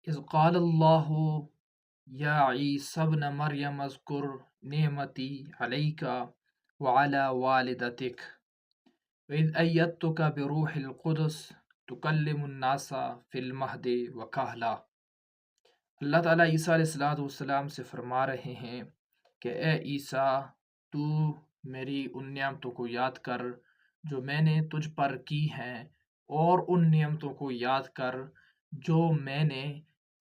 اذ قال اللہ یا عیسی ابن مریم اذکر نعمتی علیک وعلی والدتک وَإِذْ أَيَّدتُّكَ بِرُوحِ الْقُدُسِ تُكَلِّمُ النَّاسَ فِي الْمَهْدِ وَكَهْلًا۔ اللہ تعالیٰ عیسیٰ علیہ السلام سے فرما رہے ہیں کہ اے عیسیٰ، تو میری ان نعمتوں کو یاد کر جو میں نے تجھ پر کی ہیں، اور ان نعمتوں کو یاد کر جو میں نے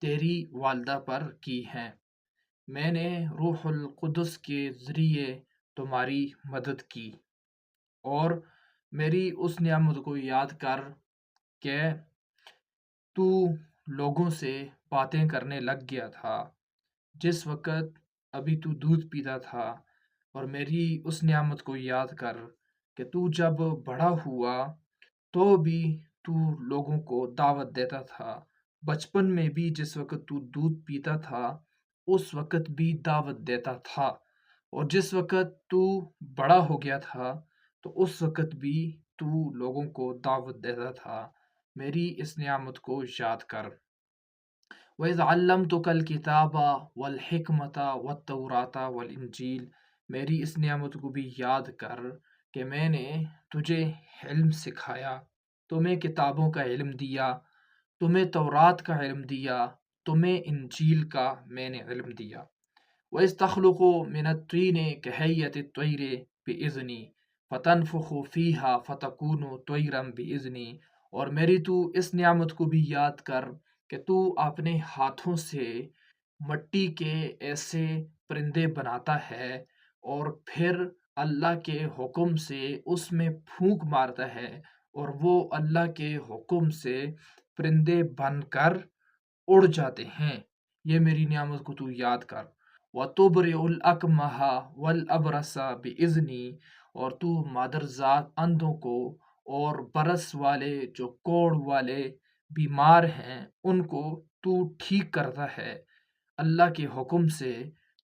تیری والدہ پر کی ہیں۔ میں نے روح القدس کے ذریعے تمہاری مدد کی، اور میری اس نعمت کو یاد کر کہ تو لوگوں سے باتیں کرنے لگ گیا تھا جس وقت ابھی تو دودھ پیتا تھا، اور میری اس نعمت کو یاد کر کہ تو جب بڑا ہوا تو بھی تو لوگوں کو دعوت دیتا تھا۔ بچپن میں بھی جس وقت تو دودھ پیتا تھا اس وقت بھی دعوت دیتا تھا، اور جس وقت تو بڑا ہو گیا تھا تو اس وقت بھی تو لوگوں کو دعوت دیتا تھا۔ میری اس نعمت کو یاد کر۔ وَإِذْ عَلَّمْتُكَ الْكِتَابَ وَالْحِكْمَةَ وَالتَّوْرَاةَ وَالْإِنْجِيلَ، میری اس نعمت کو بھی یاد کر کہ میں نے تجھے علم سکھایا، تمہیں کتابوں کا علم دیا، تمہیں تورات کا علم دیا، تمہیں انجیل کا میں نے علم دیا۔ وَإِذْ تَخْلُقُ مِنَ الطِّينِ كَهَيْئَةِ الطَّيْرِ بِإِذْنِي فَتَنفُخُ فِيهَا فَتَكُونُ طَيْرًا بِإِذْنِي، اور میری تو اس نعمت کو بھی یاد کر کہ تو اپنے ہاتھوں سے مٹی کے ایسے پرندے بناتا ہے، اور پھر اللہ کے حکم سے اس میں پھونک مارتا ہے، اور وہ اللہ کے حکم سے پرندے بن کر اڑ جاتے ہیں۔ یہ میری نعمت کو تو یاد کر۔ وَتُبْرِئُ الْأَكْمَحَ وَالْأَبْرَصَ بِإِذْنِي، اور تو مادرزاد اندھوں کو اور برس والے جو کوڑ والے بیمار ہیں ان کو تو ٹھیک کرتا ہے اللہ کے حکم سے۔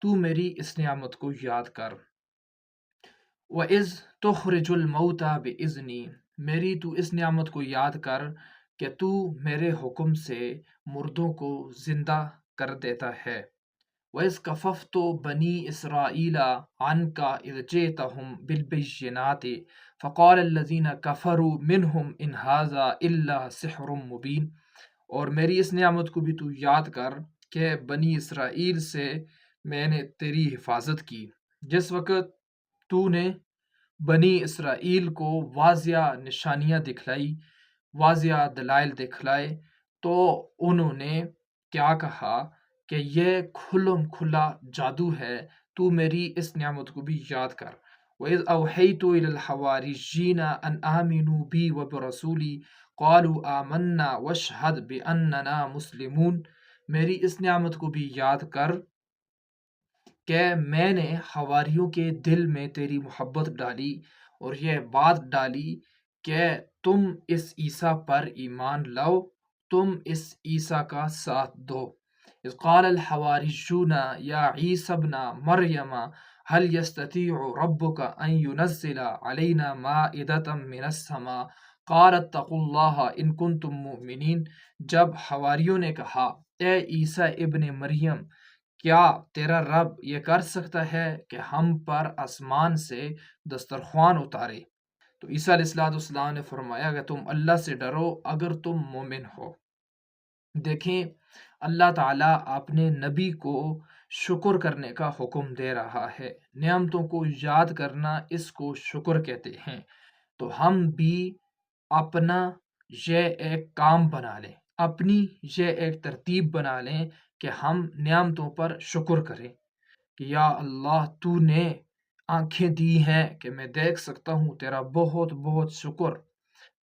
تو میری اس نعمت کو یاد کر۔ وَإِذْ تُخْرِجُ الْمَوْتَى بِإِذْنِي، میری تو اس نعمت کو یاد کر کہ تو میرے حکم سے مردوں کو زندہ کر دیتا ہے۔ وَإِذْ كَفَفْتُ بَنِي إِسْرَائِيلَ عَنْكَ إِذْ جِئْتَهُم بِالْبَيِّنَاتِ فَقَالَ الَّذِينَ كَفَرُوا مِنْهُمْ إِنْ هَٰذَا إِلَّا سِحْرٌ مُّبِينٌ، اور میری اس نعمت کو بھی تو یاد کر کہ بنی اسرائیل سے میں نے تیری حفاظت کی، جس وقت تو نے بنی اسرائیل کو واضح نشانیاں دکھلائی، واضح دلائل دکھلائے، تو انہوں نے کیا کہا کہ یہ کھلم کھلا جادو ہے۔ تو میری اس نعمت کو بھی یاد کر۔ وَإِذْ أَوْحَيْتُ إِلَى الْحَوَارِيِّينَ أَنْ آمِنُوا بِي وَبِرَسُولِي قَالُوا آمَنَّا وَاشْهَدْ بِأَنَّنَا مُسْلِمُونَ، میری اس نعمت کو بھی یاد کر کہ میں نے حواریوں کے دل میں تیری محبت ڈالی، اور یہ بات ڈالی کہ تم اس عیسیٰ پر ایمان لاؤ، تم اس عیسیٰ کا ساتھ دو۔ اذ قال الحواریون یا عیسی ابن مریم هل يستطيع ربك ان ينزل علينا مائدة من السماء قال اتقوا الله ان كنتم مؤمنين، جب حواریوں نے کہا اے عیسیٰ ابن مریم، کیا تیرا رب یہ کر سکتا ہے کہ ہم پر آسمان سے دسترخوان اتارے؟ تو عیسیٰ علیہ السلام نے فرمایا کہ تم اللہ سے ڈرو اگر تم مومن ہو۔ دیکھیں، اللہ تعالیٰ اپنے نبی کو شکر کرنے کا حکم دے رہا ہے۔ نعمتوں کو یاد کرنا اس کو شکر کہتے ہیں۔ تو ہم بھی اپنا یہ ایک کام بنا لیں، اپنی یہ ایک ترتیب بنا لیں کہ ہم نعمتوں پر شکر کریں کہ یا اللہ تو نے آنکھیں دی ہیں کہ میں دیکھ سکتا ہوں، تیرا بہت بہت شکر۔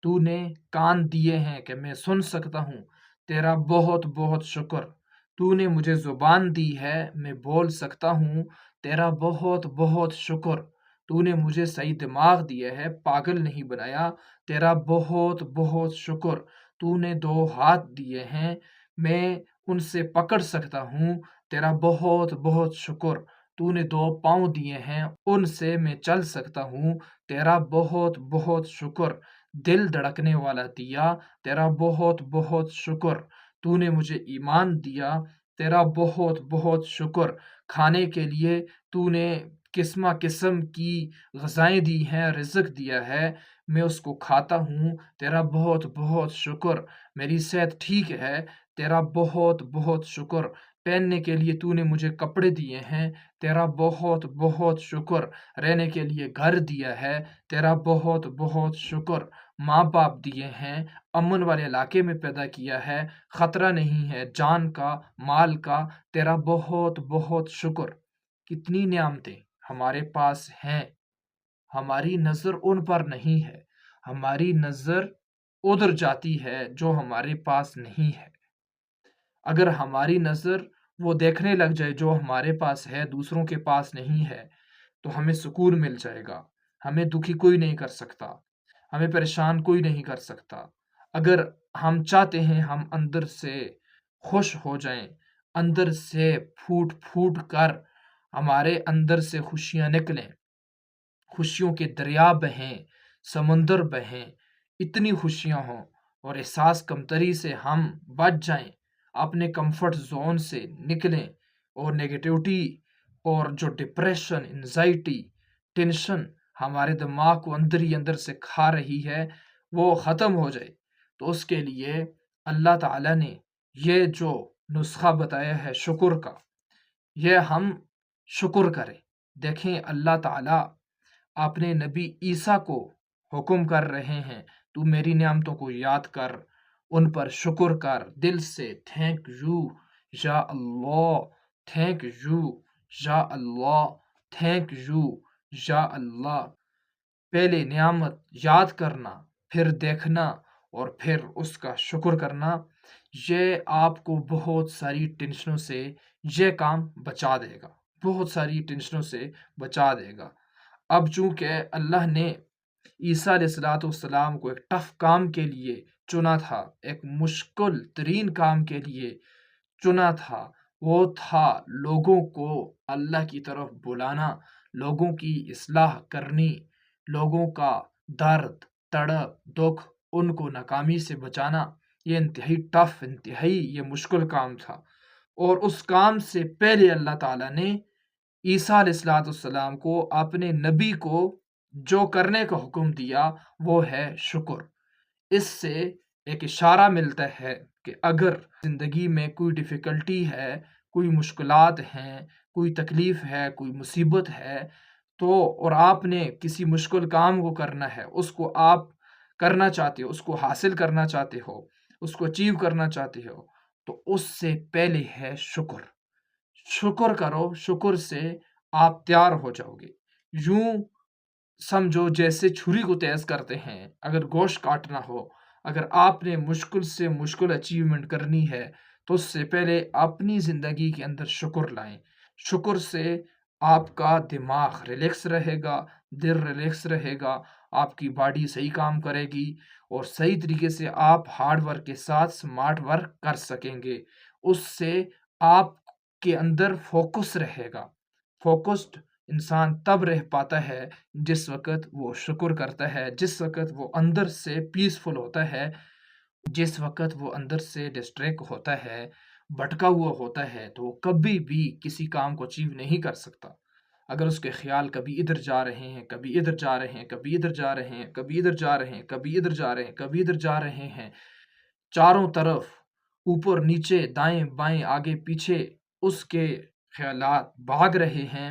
تو نے کان دیے ہیں کہ میں سن سکتا ہوں، تیرا بہت بہت شکر۔ تو نے مجھے زبان دی ہے میں بول سکتا ہوں، تیرا بہت بہت شکر۔ تو نے مجھے صحیح دماغ دیا ہے، پاگل نہیں بنایا، تیرا بہت بہت شکر۔ تو نے دو ہاتھ دیے ہیں، میں ان سے پکڑ سکتا ہوں، تیرا بہت بہت شکر۔ تو نے دو پاؤں دیے ہیں، ان سے میں چل سکتا ہوں، تیرا بہت بہت شکر۔ دل دھڑکنے والا دیا، تیرا بہت بہت شکر۔ تو نے مجھے ایمان دیا، تیرا بہت بہت شکر۔ کھانے کے لیے تو نے قسمہ قسم کی غذائیں دی ہیں، رزق دیا ہے، میں اس کو کھاتا ہوں، تیرا بہت بہت شکر۔ میری صحت ٹھیک ہے، تیرا بہت بہت شکر۔ پہننے کے لیے تو نے مجھے کپڑے دیے ہیں، تیرا بہت بہت شکر۔ رہنے کے لیے گھر دیا ہے، تیرا بہت بہت شکر۔ ماں باپ دیے ہیں، امن والے علاقے میں پیدا کیا ہے، خطرہ نہیں ہے جان کا مال کا، تیرا بہت بہت شکر۔ کتنی نعمتیں ہمارے پاس ہیں، ہماری نظر ان پر نہیں ہے، ہماری نظر ادھر جاتی ہے جو ہمارے پاس نہیں ہے۔ اگر ہماری نظر وہ دیکھنے لگ جائے جو ہمارے پاس ہے، دوسروں کے پاس نہیں ہے، تو ہمیں سکون مل جائے گا۔ ہمیں دکھی کوئی نہیں کر سکتا، ہمیں پریشان کوئی نہیں کر سکتا۔ اگر ہم چاہتے ہیں ہم اندر سے خوش ہو جائیں، اندر سے پھوٹ پھوٹ کر ہمارے اندر سے خوشیاں نکلیں، خوشیوں کے دریا بہیں، سمندر بہیں، اتنی خوشیاں ہوں اور احساس کمتری سے ہم بچ جائیں، اپنے کمفرٹ زون سے نکلیں، اور نیگیٹیوٹی اور جو ڈپریشن، انزائٹی، ٹینشن ہمارے دماغ کو اندر ہی اندر سے کھا رہی ہے، وہ ختم ہو جائے، تو اس کے لیے اللہ تعالیٰ نے یہ جو نسخہ بتایا ہے شکر کا، یہ ہم شکر کریں۔ دیکھیں اللہ تعالیٰ اپنے نبی عیسیٰ کو حکم کر رہے ہیں، تو میری نعمتوں کو یاد کر، ان پر شکر کر دل سے، تھینک یو یا اللہ، تھینک یو یا اللہ، تھینک یو یا اللہ۔ پہلے نعمت یاد کرنا، پھر دیکھنا، اور پھر اس کا شکر کرنا، یہ آپ کو بہت ساری ٹینشنوں سے یہ کام بچا دے گا، بہت ساری ٹینشنوں سے بچا دے گا۔ اب چونکہ اللہ نے عیسیٰ علیہ السلام کو ایک ٹف کام کے لیے چنا تھا، ایک مشکل ترین کام کے لیے چنا تھا، وہ تھا لوگوں کو اللہ کی طرف بلانا، لوگوں کی اصلاح کرنی، لوگوں کا درد، تڑپ، دکھ، ان کو ناکامی سے بچانا۔ یہ انتہائی ٹف، انتہائی یہ مشکل کام تھا، اور اس کام سے پہلے اللہ تعالیٰ نے عیسیٰ علیہ السلام کو، اپنے نبی کو جو کرنے کا حکم دیا وہ ہے شکر۔ اس سے ایک اشارہ ملتا ہے کہ اگر زندگی میں کوئی ڈیفیکلٹی ہے، کوئی مشکلات ہیں، کوئی تکلیف ہے، کوئی مصیبت ہے، تو اور آپ نے کسی مشکل کام کو کرنا ہے، اس کو آپ کرنا چاہتے ہو، اس کو حاصل کرنا چاہتے ہو، اس کو اچیو کرنا چاہتے ہو، تو اس سے پہلے ہے شکر۔ شکر کرو، شکر سے آپ تیار ہو جاؤ گے۔ یوں سمجھو جیسے چھری کو تیز کرتے ہیں، اگر گوشت کاٹنا ہو، اگر آپ نے مشکل سے مشکل اچیومنٹ کرنی ہے، تو اس سے پہلے اپنی زندگی کے اندر شکر لائیں۔ شکر سے آپ کا دماغ ریلیکس رہے گا، دل ریلیکس رہے گا، آپ کی باڈی صحیح کام کرے گی، اور صحیح طریقے سے آپ ہارڈ ورک کے ساتھ سمارٹ ورک کر سکیں گے۔ اس سے آپ کے اندر فوکس رہے گا۔ فوکسڈ انسان تب رہ پاتا ہے جس وقت وہ شکر کرتا ہے، جس وقت وہ اندر سے پیسفل ہوتا ہے، جس وقت وہ اندر سے ڈسٹریکٹ ہوتا ہے، بھٹکا ہوا ہوتا ہے، تو وہ کبھی بھی کسی کام کو اچیو نہیں کر سکتا۔ اگر اس کے خیال کبھی ادھر جا رہے ہیں، کبھی ادھر جا رہے ہیں، کبھی ادھر جا رہے ہیں، کبھی ادھر جا رہے ہیں، کبھی ادھر جا رہے ہیں، کبھی ادھر جا رہے ہیں، چاروں طرف، اوپر نیچے، دائیں بائیں، آگے پیچھے اس کے خیالات بھاگ رہے ہیں،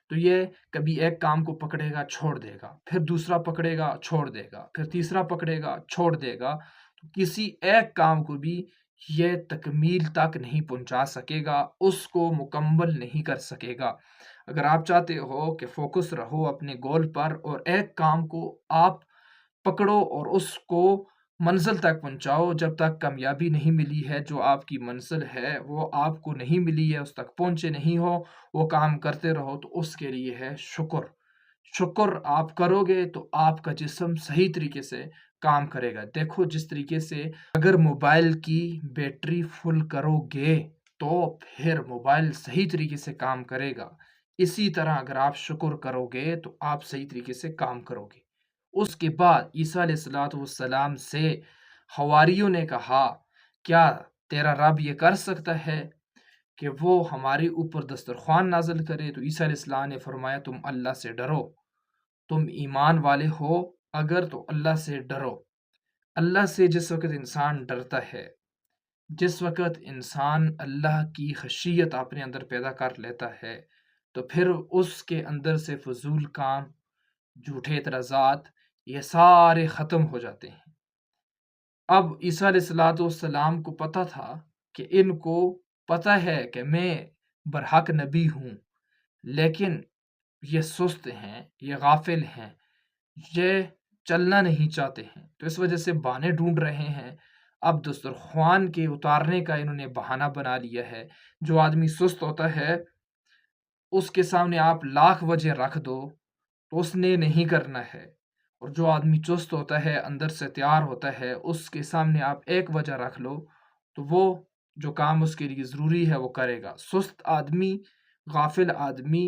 تو یہ کبھی ایک کام کو پکڑے گا چھوڑ دے گا، پھر دوسرا پکڑے گا چھوڑ دے گا، پھر تیسرا پکڑے گا چھوڑ دے گا، تو کسی ایک کام کو بھی یہ تکمیل تک نہیں پہنچا سکے گا، اس کو مکمل نہیں کر سکے گا۔ اگر آپ چاہتے ہو کہ فوکس رہو اپنے گول پر، اور ایک کام کو آپ پکڑو اور اس کو منزل تک پہنچاؤ، جب تک کامیابی نہیں ملی ہے، جو آپ کی منزل ہے وہ آپ کو نہیں ملی ہے، اس تک پہنچے نہیں ہو، وہ کام کرتے رہو، تو اس کے لیے ہے شکر۔ شکر آپ کرو گے تو آپ کا جسم صحیح طریقے سے کام کرے گا۔ دیکھو جس طریقے سے اگر موبائل کی بیٹری فل کرو گے تو پھر موبائل صحیح طریقے سے کام کرے گا، اسی طرح اگر آپ شکر کرو گے تو آپ صحیح طریقے سے کام کرو گے۔ اس کے بعد عیسیٰ علیہ السلام سے حواریوں نے کہا، کیا تیرا رب یہ کر سکتا ہے کہ وہ ہمارے اوپر دسترخوان نازل کرے؟ تو عیسیٰ علیہ السلام نے فرمایا تم اللہ سے ڈرو، تم ایمان والے ہو اگر تو اللہ سے ڈرو۔ اللہ سے جس وقت انسان ڈرتا ہے، جس وقت انسان اللہ کی خشیت اپنے اندر پیدا کر لیتا ہے، تو پھر اس کے اندر سے فضول کام، جھوٹے اعتراضات، یہ سارے ختم ہو جاتے ہیں۔ اب عیسیٰ علیہ السلام کو پتہ تھا کہ ان کو پتہ ہے کہ میں برحق نبی ہوں، لیکن یہ سست ہیں، یہ غافل ہیں، یہ چلنا نہیں چاہتے ہیں، تو اس وجہ سے بہانے ڈھونڈ رہے ہیں۔ اب دسترخوان کے اتارنے کا انہوں نے بہانہ بنا لیا ہے۔ جو آدمی سست ہوتا ہے اس کے سامنے آپ لاکھ وجہ رکھ دو تو اس نے نہیں کرنا ہے، اور جو آدمی چست ہوتا ہے، اندر سے تیار ہوتا ہے، اس کے سامنے آپ ایک وجہ رکھ لو تو وہ جو کام اس کے لیے ضروری ہے وہ کرے گا۔ سست آدمی، غافل آدمی،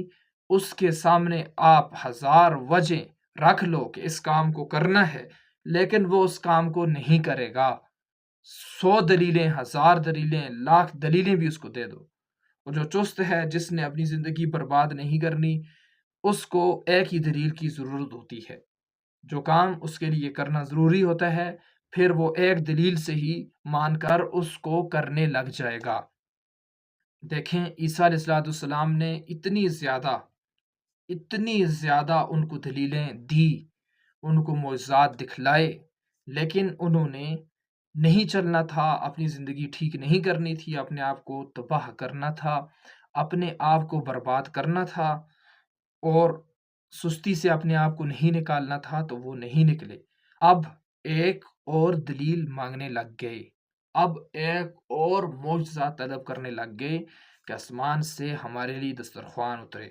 اس کے سامنے آپ ہزار وجہ رکھ لو کہ اس کام کو کرنا ہے، لیکن وہ اس کام کو نہیں کرے گا۔ 100 دلیلیں، 1000 دلیلیں، لاکھ دلیلیں بھی اس کو دے دو، اور جو چست ہے، جس نے اپنی زندگی برباد نہیں کرنی، اس کو ایک ہی دلیل کی ضرورت ہوتی ہے۔ جو کام اس کے لیے کرنا ضروری ہوتا ہے، پھر وہ ایک دلیل سے ہی مان کر اس کو کرنے لگ جائے گا۔ دیکھیں عیسیٰ علیہ السلام نے اتنی زیادہ ان کو دلیلیں دی، ان کو معجزات دکھلائے، لیکن انہوں نے نہیں چلنا تھا، اپنی زندگی ٹھیک نہیں کرنی تھی، اپنے آپ کو تباہ کرنا تھا، اپنے آپ کو برباد کرنا تھا، اور سستی سے اپنے آپ کو نہیں نکالنا تھا، تو وہ نہیں نکلے۔ اب ایک اور دلیل مانگنے لگ گئے، اب ایک اور معجزہ طلب کرنے لگ گئے کہ آسمان سے ہمارے لیے دسترخوان اترے۔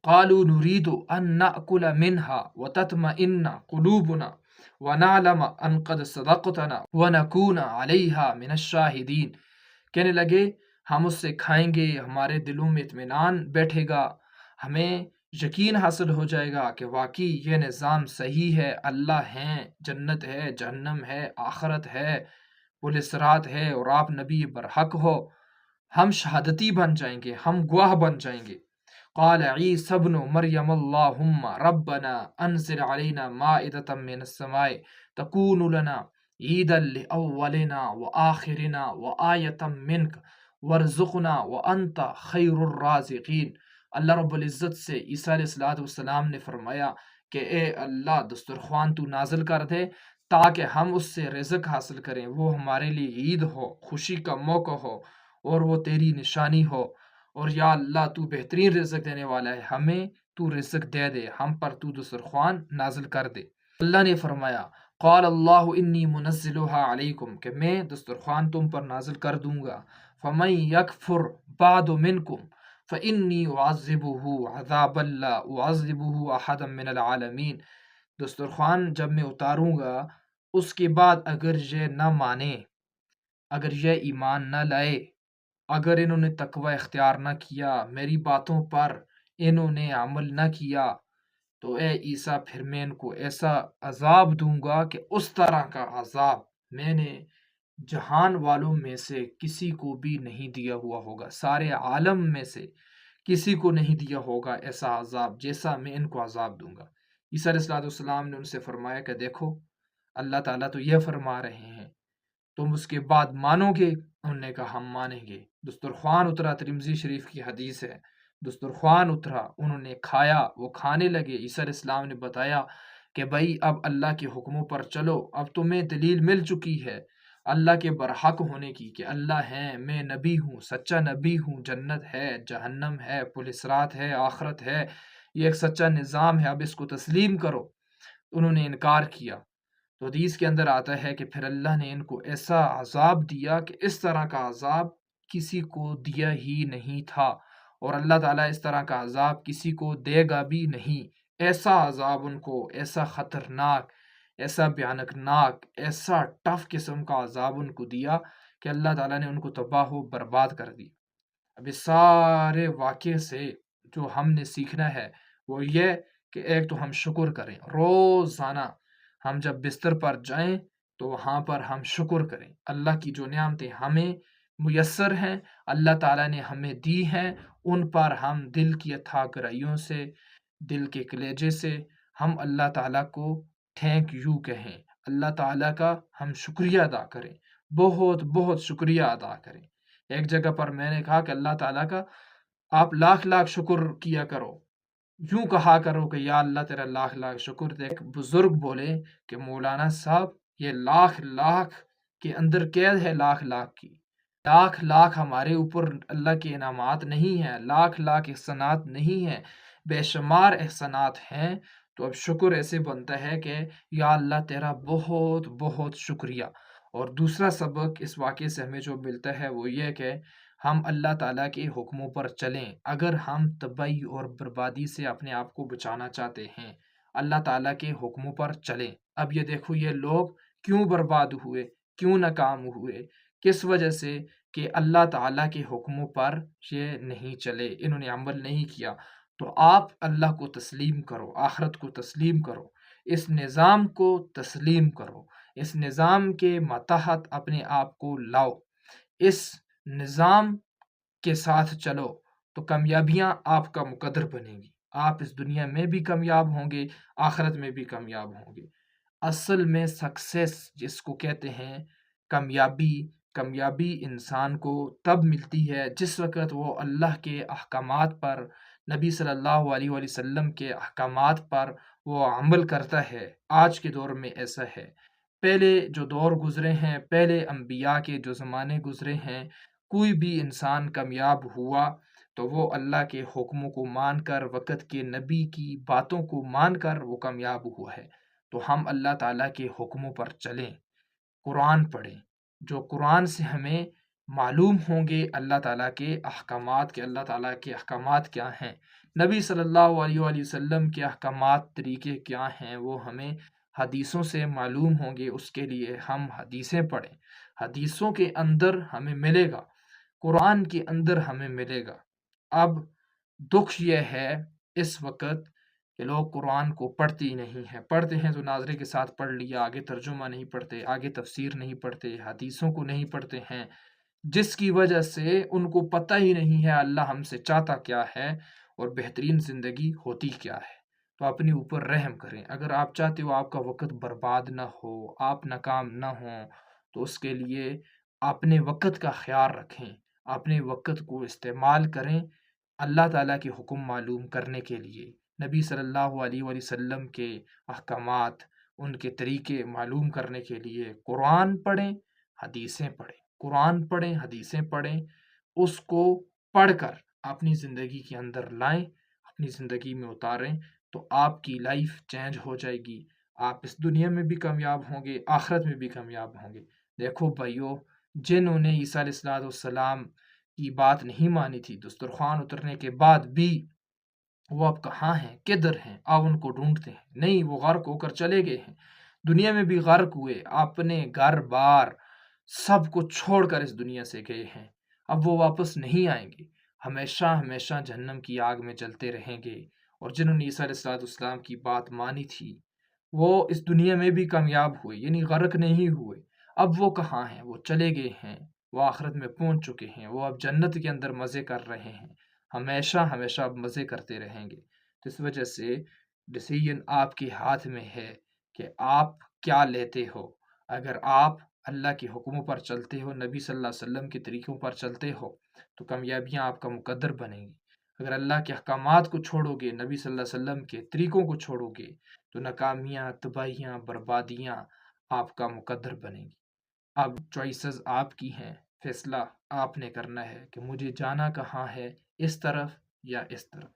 قالوا نريد ان ناكل منها وتطمئن قلوبنا ونعلم ان قد صدقتنا ونكون عليها من الشاهدين۔ کہنے لگے ہم اس سے کھائیں گے، ہمارے دلوں میں اطمینان بیٹھے گا، ہمیں یقین حاصل ہو جائے گا کہ واقعی یہ نظام صحیح ہے، اللہ ہیں، جنت ہے، جہنم ہے، آخرت ہے، پل صراط ہے، اور آپ نبی برحق ہو۔ ہم شہادتی بن جائیں گے، ہم گواہ بن جائیں گے۔ قال عیسی ابن مریم اللہم ربنا انزل علینا مائدة من السماء تکون لنا عیدا لأولنا وآخرنا وآیة منک وارزقنا وانت خیر الرازقین۔ اللہ رب العزت سے عیسیٰ علیہ السلام نے فرمایا کہ اے اللہ، دسترخوان تو نازل کر دے تاکہ ہم اس سے رزق حاصل کریں، وہ ہمارے لیے عید ہو، خوشی کا موقع ہو، اور وہ تیری نشانی ہو۔ اور یا اللہ تو بہترین رزق دینے والا ہے، ہمیں تو رزق دے دے، ہم پر تو دسترخوان نازل کر دے۔ اللہ نے فرمایا قال اللہ انی منزلها علیکم، کہ میں دسترخوان تم پر نازل کر دوں گا۔ فمن یکفر بعد منکم فانی اعذبہ عذابا لا اعذبہ احدا من العالمین۔ دسترخوان جب میں اتاروں گا، اس کے بعد اگر یہ نہ مانے، اگر یہ ایمان نہ لائے، اگر انہوں نے تقوی اختیار نہ کیا، میری باتوں پر انہوں نے عمل نہ کیا، تو اے عیسیٰ پھر میں ان کو ایسا عذاب دوں گا کہ اس طرح کا عذاب میں نے جہان والوں میں سے کسی کو بھی نہیں دیا ہوا ہوگا، سارے عالم میں سے کسی کو نہیں دیا ہوگا ایسا عذاب جیسا میں ان کو عذاب دوں گا۔ عیسیٰ علیہ السلام نے ان سے فرمایا کہ دیکھو اللہ تعالیٰ تو یہ فرما رہے ہیں، تم اس کے بعد مانو گے؟ انہوں نے کہا ہم مانیں گے۔ دسترخوان اترا، ترمذی شریف کی حدیث ہے، دسترخوان اترا، انہوں نے کھایا، وہ کھانے لگے۔ عیسیٰ علیہ السلام نے بتایا کہ بھائی اب اللہ کے حکموں پر چلو، اب تمہیں دلیل مل چکی ہے اللہ کے برحق ہونے کی، کہ اللہ ہیں، میں نبی ہوں، سچا نبی ہوں، جنت ہے، جہنم ہے، پل صراط ہے، آخرت ہے، یہ ایک سچا نظام ہے، اب اس کو تسلیم کرو۔ انہوں نے انکار کیا، تو حدیث کے اندر آتا ہے کہ پھر اللہ نے ان کو ایسا عذاب دیا کہ اس طرح کا عذاب کسی کو دیا ہی نہیں تھا، اور اللہ تعالیٰ اس طرح کا عذاب کسی کو دے گا بھی نہیں۔ ایسا عذاب ان کو، ایسا خطرناک، ایسا بھیانک ناک، ایسا ٹف قسم کا عذاب ان کو دیا کہ اللہ تعالیٰ نے ان کو تباہ و برباد کر دیا۔ اب اس سارے واقعے سے جو ہم نے سیکھنا ہے وہ یہ کہ ایک تو ہم شکر کریں، روزانہ ہم جب بستر پر جائیں تو وہاں پر ہم شکر کریں۔ اللہ کی جو نعمتیں ہمیں میسر ہیں، اللہ تعالیٰ نے ہمیں دی ہیں، ان پر ہم دل کی اتھا گہرائیوں سے، دل کے کلیجے سے ہم اللہ تعالیٰ کو تھینک یو کہیں، اللہ تعالیٰ کا ہم شکریہ ادا کریں، بہت بہت شکریہ ادا کریں۔ ایک جگہ پر میں نے کہا کہ اللہ تعالیٰ کا آپ لاکھ لاکھ شکر کیا کرو، یوں کہا کرو کہ یا اللہ تیرا لاکھ لاکھ شکر۔ ایک بزرگ بولے کہ مولانا صاحب یہ لاکھ لاکھ کے اندر قید ہے، لاکھ لاکھ کی، لاکھ لاکھ ہمارے اوپر اللہ کے انعامات نہیں ہیں، لاکھ لاکھ احسانات نہیں ہیں، بے شمار احسانات ہیں۔ تو اب شکر ایسے بنتا ہے کہ یا اللہ تیرا بہت بہت شکریہ۔ اور دوسرا سبق اس واقعے سے ہمیں جو ملتا ہے وہ یہ کہ ہم اللہ تعالیٰ کے حکموں پر چلیں۔ اگر ہم تباہی اور بربادی سے اپنے آپ کو بچانا چاہتے ہیں، اللہ تعالیٰ کے حکموں پر چلیں۔ اب یہ دیکھو یہ لوگ کیوں برباد ہوئے، کیوں ناکام ہوئے، کس وجہ سے کہ اللہ تعالیٰ کے حکموں پر یہ نہیں چلے، انہوں نے عمل نہیں کیا۔ تو آپ اللہ کو تسلیم کرو، آخرت کو تسلیم کرو، اس نظام کو تسلیم کرو، اس نظام کے ماتحت اپنے آپ کو لاؤ، اس نظام کے ساتھ چلو، تو کامیابیاں آپ کا مقدر بنیں گی۔ آپ اس دنیا میں بھی کامیاب ہوں گے، آخرت میں بھی کامیاب ہوں گے۔ اصل میں سکسیس جس کو کہتے ہیں، کامیابی انسان کو تب ملتی ہے جس وقت وہ اللہ کے احکامات پر، نبی صلی اللہ علیہ وآلہ وسلم کے احکامات پر وہ عمل کرتا ہے۔ آج کے دور میں ایسا ہے، پہلے جو دور گزرے ہیں، پہلے انبیاء کے جو زمانے گزرے ہیں، کوئی بھی انسان کامیاب ہوا تو وہ اللہ کے حکموں کو مان کر، وقت کے نبی کی باتوں کو مان کر وہ کامیاب ہوا ہے۔ تو ہم اللہ تعالیٰ کے حکموں پر چلیں، قرآن پڑھیں، جو قرآن سے ہمیں معلوم ہوں گے اللہ تعالیٰ کے احکامات، کہ اللہ تعالیٰ کے احکامات کیا ہیں، نبی صلی اللہ علیہ وآلہ وسلم کے احکامات طریقے کیا ہیں، وہ ہمیں حدیثوں سے معلوم ہوں گے۔ اس کے لیے ہم حدیثیں پڑھیں، حدیثوں کے اندر ہمیں ملے گا، قرآن کے اندر ہمیں ملے گا۔ اب دکھ یہ ہے اس وقت کہ لوگ قرآن کو پڑھتے ہی نہیں ہیں، پڑھتے ہیں تو ناظرے کے ساتھ پڑھ لیا، آگے ترجمہ نہیں پڑھتے، آگے تفسیر نہیں پڑھتے، حدیثوں کو نہیں پڑھتے ہیں، جس کی وجہ سے ان کو پتہ ہی نہیں ہے اللہ ہم سے چاہتا کیا ہے اور بہترین زندگی ہوتی کیا ہے۔ تو اپنے اوپر رحم کریں۔ اگر آپ چاہتے ہو آپ کا وقت برباد نہ ہو، آپ ناکام نہ ہوں، تو اس کے لیے اپنے وقت کا خیال رکھیں، اپنے وقت کو استعمال کریں اللہ تعالیٰ کے حکم معلوم کرنے کے لیے، نبی صلی اللہ علیہ وآلہ وسلم کے احکامات، ان کے طریقے معلوم کرنے کے لیے قرآن پڑھیں، حدیثیں پڑھیں، قرآن پڑھیں، حدیثیں پڑھیں، اس کو پڑھ کر اپنی زندگی کے اندر لائیں، اپنی زندگی میں اتاریں، تو آپ کی لائف چینج ہو جائے گی۔ آپ اس دنیا میں بھی کامیاب ہوں گے، آخرت میں بھی کامیاب ہوں گے۔ دیکھو بھائیو، جنہوں نے عیسیٰ علیہ السلام کی بات نہیں مانی تھی، دسترخوان اترنے کے بعد بھی، وہ اب کہاں ہیں، کدھر ہیں؟ اب ان کو ڈھونڈتے ہیں، نہیں وہ غرق ہو کر چلے گئے ہیں، دنیا میں بھی غرق ہوئے، اپنے گھر بار سب کو چھوڑ کر اس دنیا سے گئے ہیں، اب وہ واپس نہیں آئیں گے، ہمیشہ ہمیشہ جہنم کی آگ میں جلتے رہیں گے۔ اور جنہوں نے عیسیٰ علیہ السلام کی بات مانی تھی، وہ اس دنیا میں بھی کامیاب ہوئے، یعنی غرق نہیں ہوئے۔ اب وہ کہاں ہیں؟ وہ چلے گئے ہیں، وہ آخرت میں پہنچ چکے ہیں، وہ اب جنت کے اندر مزے کر رہے ہیں، ہمیشہ ہمیشہ اب مزے کرتے رہیں گے۔ تو اس وجہ سے ڈیسیژن آپ کے ہاتھ میں ہے کہ آپ کیا لیتے ہو۔ اگر آپ اللہ کے حکموں پر چلتے ہو، نبی صلی اللہ علیہ وسلم کے طریقوں پر چلتے ہو، تو کامیابیاں آپ کا مقدر بنیں گی۔ اگر اللہ کے احکامات کو چھوڑو گے، نبی صلی اللہ علیہ وسلم کے طریقوں کو چھوڑو گے، تو ناکامیاں، تباہیاں، بربادیاں آپ کا مقدر بنیں گی۔ اب چوائسز آپ کی ہیں، فیصلہ آپ نے کرنا ہے کہ مجھے جانا کہاں ہے، اس طرف یا اس طرف۔